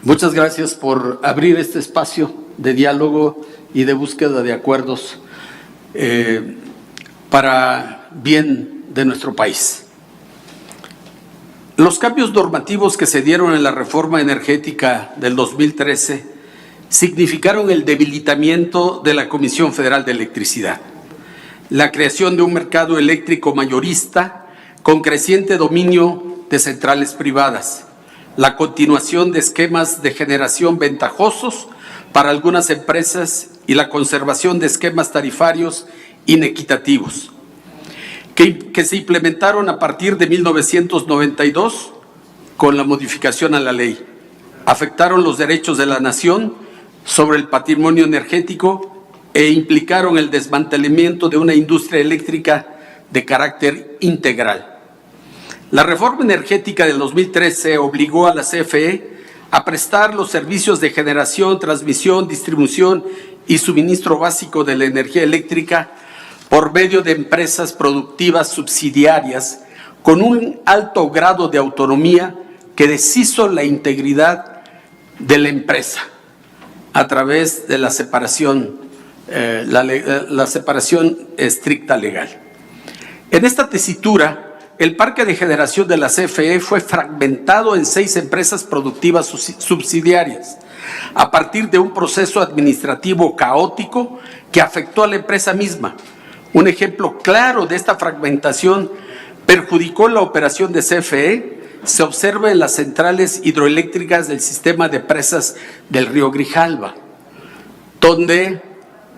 Muchas gracias por abrir este espacio de diálogo y de búsqueda de acuerdos para bien de nuestro país. Los cambios normativos que se dieron en la reforma energética del 2013 significaron el debilitamiento de la Comisión Federal de Electricidad, la creación de un mercado eléctrico mayorista con creciente dominio de centrales privadas, la continuación de esquemas de generación ventajosos para algunas empresas y la conservación de esquemas tarifarios inequitativos, que se implementaron a partir de 1992 con la modificación a la ley. Afectaron los derechos de la nación sobre el patrimonio energético e implicaron el desmantelamiento de una industria eléctrica de carácter integral. La reforma energética del 2013 obligó a la CFE a prestar los servicios de generación, transmisión, distribución y suministro básico de la energía eléctrica por medio de empresas productivas subsidiarias con un alto grado de autonomía que deshizo la integridad de la empresa a través de la separación, la separación estricta legal. En esta tesitura, el parque de generación de la CFE fue fragmentado en 6 empresas productivas subsidiarias a partir de un proceso administrativo caótico que afectó a la empresa misma. Un ejemplo claro de esta fragmentación perjudicó la operación de CFE, se observa en las centrales hidroeléctricas del sistema de presas del río Grijalva, donde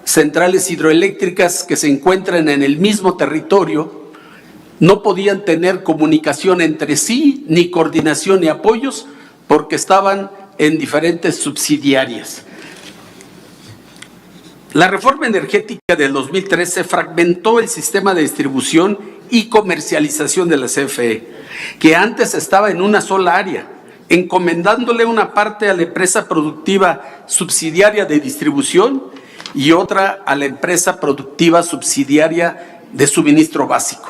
centrales hidroeléctricas que se encuentran en el mismo territorio no podían tener comunicación entre sí, ni coordinación ni apoyos, porque estaban en diferentes subsidiarias. La reforma energética del 2013 fragmentó el sistema de distribución y comercialización de la CFE, que antes estaba en una sola área, encomendándole una parte a la empresa productiva subsidiaria de distribución y otra a la empresa productiva subsidiaria de suministro básico.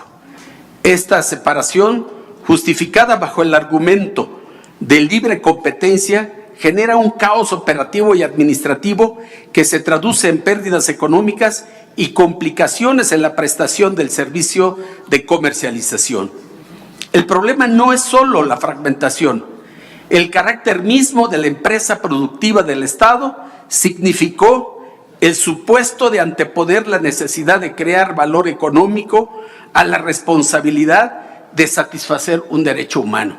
Esta separación, justificada bajo el argumento de libre competencia, genera un caos operativo y administrativo que se traduce en pérdidas económicas y complicaciones en la prestación del servicio de comercialización. El problema no es solo la fragmentación. El carácter mismo de la empresa productiva del Estado significó el supuesto de anteponer la necesidad de crear valor económico a la responsabilidad de satisfacer un derecho humano.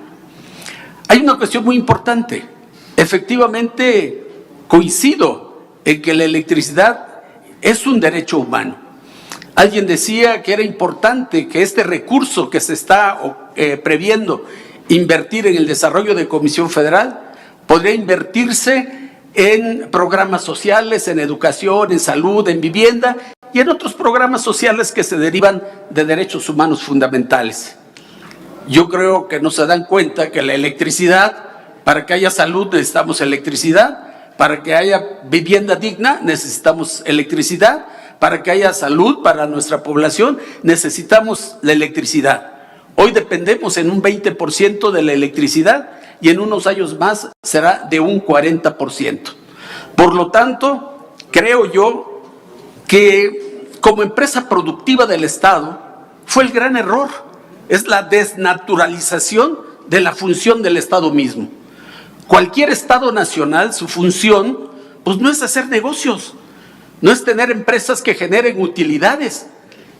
Hay una cuestión muy importante. Efectivamente, coincido en que la electricidad es un derecho humano. Alguien decía que era importante que este recurso que se está previendo invertir en el desarrollo de Comisión Federal podría invertirse en programas sociales, en educación, en salud, en vivienda y en otros programas sociales que se derivan de derechos humanos fundamentales. Yo creo que no se dan cuenta que la electricidad, para que haya salud necesitamos electricidad, para que haya vivienda digna necesitamos electricidad, para que haya salud para nuestra población necesitamos la electricidad. Hoy dependemos en un 20% de la electricidad y en unos años más será de un 40%. Por lo tanto, creo yo que como empresa productiva del Estado fue el gran error, es la desnaturalización de la función del Estado mismo. Cualquier Estado nacional, su función, pues no es hacer negocios, no es tener empresas que generen utilidades,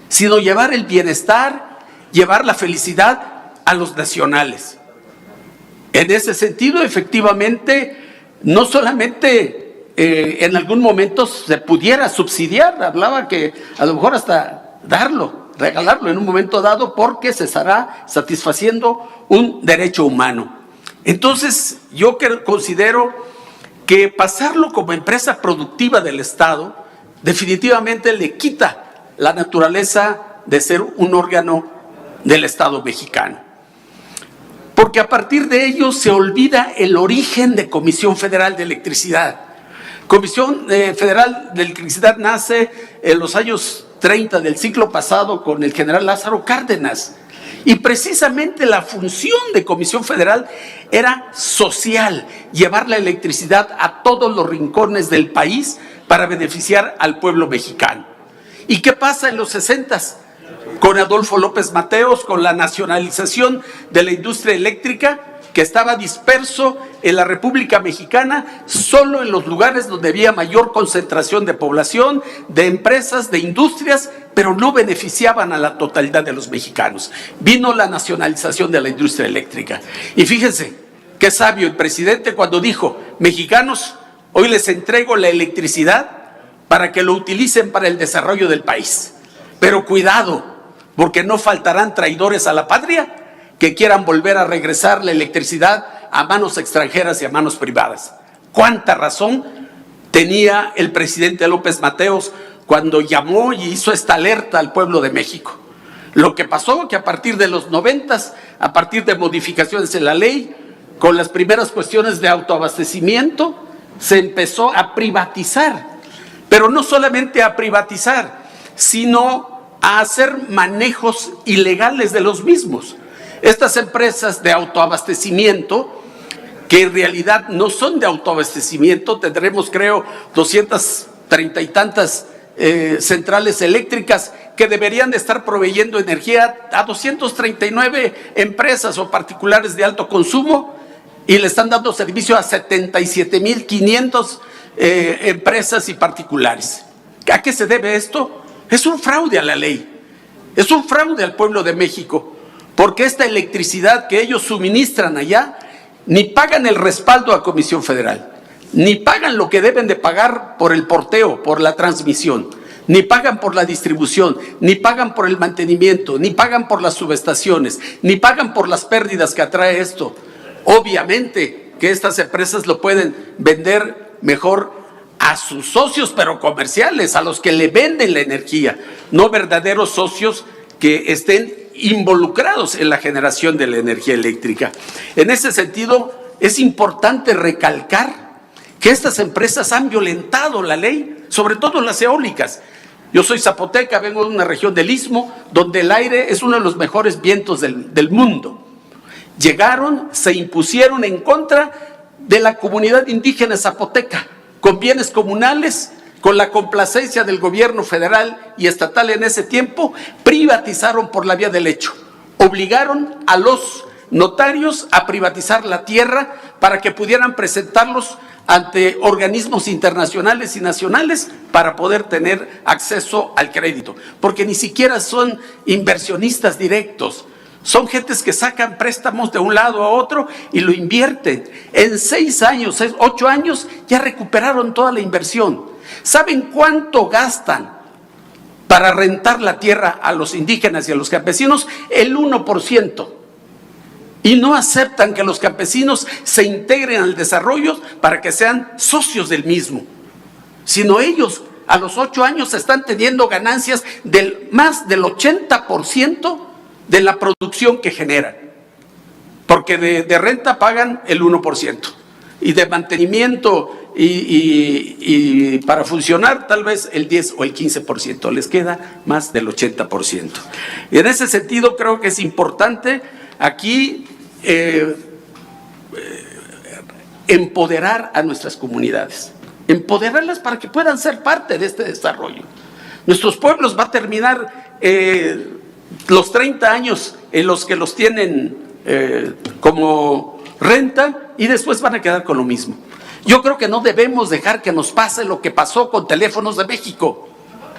sino llevar el bienestar, llevar la felicidad a los nacionales. En ese sentido, efectivamente, no solamente en algún momento se pudiera subsidiar, hablaba que a lo mejor hasta regalarlo en un momento dado porque se estará satisfaciendo un derecho humano. Entonces, yo considero que pasarlo como empresa productiva del Estado definitivamente le quita la naturaleza de ser un órgano del Estado mexicano. Porque a partir de ello se olvida el origen de Comisión Federal de Electricidad. Comisión Federal de Electricidad nace en los años 30 del siglo pasado con el general Lázaro Cárdenas Y precisamente la función de Comisión Federal era social, llevar la electricidad a todos los rincones del país para beneficiar al pueblo mexicano. ¿Y qué pasa en los 60s? Con Adolfo López Mateos, con la nacionalización de la industria eléctrica, que estaba disperso en la República Mexicana, solo en los lugares donde había mayor concentración de población, de empresas, de industrias, pero no beneficiaban a la totalidad de los mexicanos. Vino la nacionalización de la industria eléctrica. Y fíjense, qué sabio el presidente cuando dijo: mexicanos, hoy les entrego la electricidad para que lo utilicen para el desarrollo del país. Pero cuidado, porque no faltarán traidores a la patria que quieran volver a regresar la electricidad a manos extranjeras y a manos privadas. ¿Cuánta razón tenía el presidente López Mateos cuando llamó y hizo esta alerta al pueblo de México? Lo que pasó que a partir de los 90s, a partir de modificaciones en la ley, con las primeras cuestiones de autoabastecimiento, se empezó a privatizar. Pero no solamente a privatizar, sino a hacer manejos ilegales de los mismos. Estas empresas de autoabastecimiento, que en realidad no son de autoabastecimiento, tendremos creo 230 y tantas centrales eléctricas que deberían de estar proveyendo energía a 239 empresas o particulares de alto consumo, y le están dando servicio a 77,500 empresas y particulares. ¿A qué se debe esto? Es un fraude a la ley, es un fraude al pueblo de México, porque esta electricidad que ellos suministran allá, ni pagan el respaldo a Comisión Federal, ni pagan lo que deben de pagar por el porteo, por la transmisión, ni pagan por la distribución, ni pagan por el mantenimiento, ni pagan por las subestaciones, ni pagan por las pérdidas que atrae esto. Obviamente que estas empresas lo pueden vender mejor a sus socios, pero comerciales, a los que le venden la energía, no verdaderos socios que estén involucrados en la generación de la energía eléctrica. En ese sentido, es importante recalcar que estas empresas han violentado la ley, sobre todo las eólicas. Yo soy zapoteca, vengo de una región del Istmo, donde el aire es uno de los mejores vientos del mundo. Llegaron, se impusieron en contra de la comunidad indígena zapoteca, con bienes comunales, con la complacencia del gobierno federal y estatal en ese tiempo, privatizaron por la vía del hecho. Obligaron a los notarios a privatizar la tierra para que pudieran presentarlos ante organismos internacionales y nacionales para poder tener acceso al crédito. Porque ni siquiera son inversionistas directos. Son gentes que sacan préstamos de un lado a otro y lo invierten. En 6 años, 8 años, ya recuperaron toda la inversión. ¿Saben cuánto gastan para rentar la tierra a los indígenas y a los campesinos? El 1%. Y no aceptan que los campesinos se integren al desarrollo para que sean socios del mismo. Sino ellos, a los 8 años, están teniendo ganancias del más del 80% de la producción que generan. Porque de renta pagan el 1%. Y de mantenimiento y para funcionar tal vez el 10 o el 15%, les queda más del 80%. Y en ese sentido creo que es importante aquí empoderar a nuestras comunidades, empoderarlas para que puedan ser parte de este desarrollo. Nuestros pueblos va a terminar los 30 años en los que los tienen como renta y después van a quedar con lo mismo. Yo creo que no debemos dejar que nos pase lo que pasó con Teléfonos de México.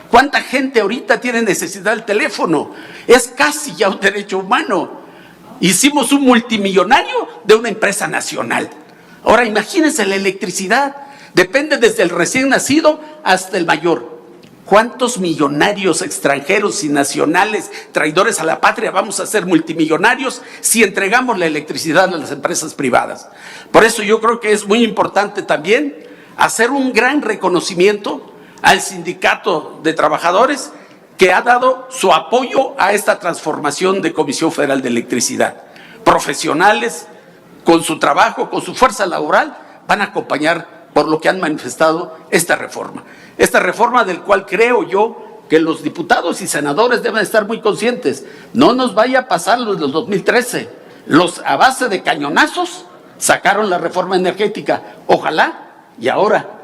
¿Cuánta gente ahorita tiene necesidad del teléfono? Es casi ya un derecho humano. Hicimos un multimillonario de una empresa nacional. Ahora imagínense la electricidad. Depende desde el recién nacido hasta el mayor. ¿Cuántos millonarios extranjeros y nacionales, traidores a la patria, vamos a ser multimillonarios si entregamos la electricidad a las empresas privadas? Por eso yo creo que es muy importante también hacer un gran reconocimiento al Sindicato de Trabajadores que ha dado su apoyo a esta transformación de Comisión Federal de Electricidad. Profesionales, con su trabajo, con su fuerza laboral, van a acompañar por lo que han manifestado esta reforma. Esta reforma del cual creo yo que los diputados y senadores deben estar muy conscientes. No nos vaya a pasar los del 2013. Los a base de cañonazos sacaron la reforma energética. Ojalá y ahora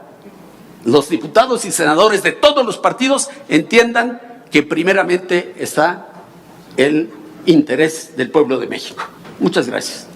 los diputados y senadores de todos los partidos entiendan que primeramente está el interés del pueblo de México. Muchas gracias.